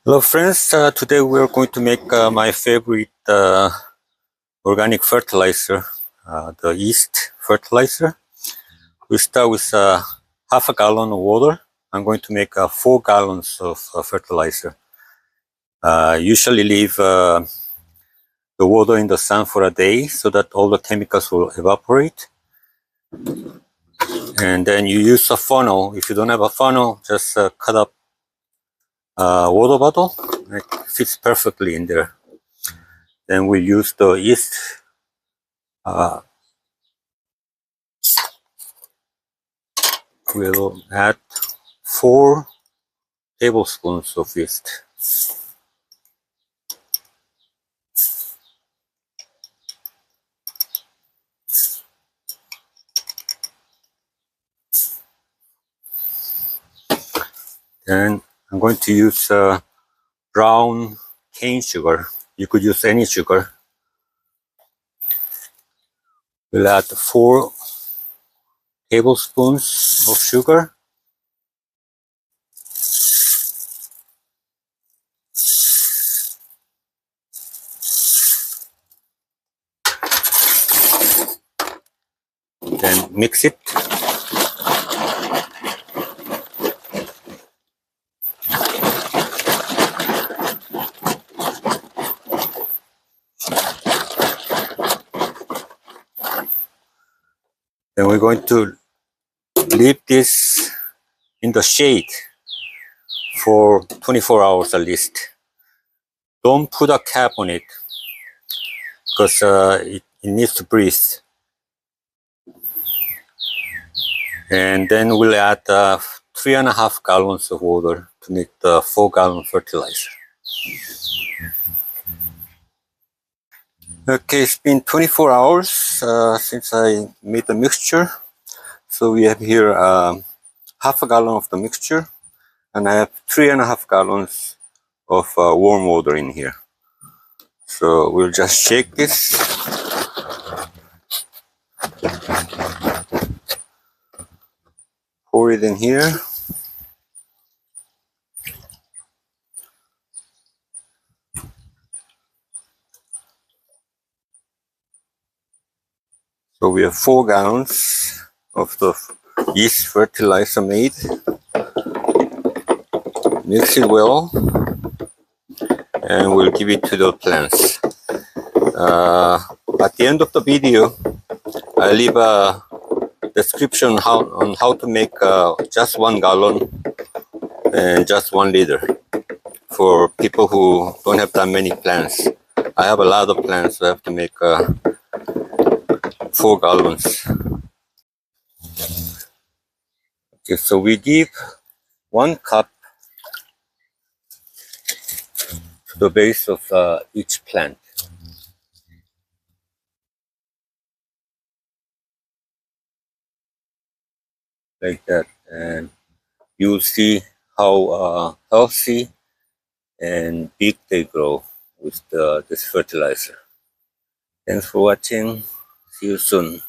Hello friends, today we're going to make my favorite organic fertilizer, the yeast fertilizer. We start with half a gallon of water. I'm going to make 4 gallons of fertilizer. Usually leave the water in the sun for a day so that all the chemicals will evaporate. And then you use a funnel. If you don't have a funnel, just cut up water bottle. It fits perfectly in there. Then we use the yeast. We'll add 4 tablespoons of yeast. Then I'm going to use brown cane sugar. You could use any sugar. We'll add 4 tablespoons of sugar. Then mix it. Then we're going to leave this in the shade for 24 hours at least. Don't put a cap on it because it needs to breathe. And then we'll add 3.5 gallons of water to make the 4-gallon fertilizer. Okay, it's been 24 hours since I made the mixture. So we have here half a gallon of the mixture, and I have 3.5 gallons of warm water in here. So we'll just shake this. Pour it in here. So we have 4 gallons of the yeast fertilizer made. Mix it well, and we'll give it to the plants. At the end of the video, I leave a description on how to make just 1 gallon and just 1 liter for people who don't have that many plants. I have a lot of plants, so I have to make 4 gallons. Okay, so we give 1 cup to the base of each plant. Like that, and you'll see how healthy and big they grow with this fertilizer. Thanks for watching. See you soon.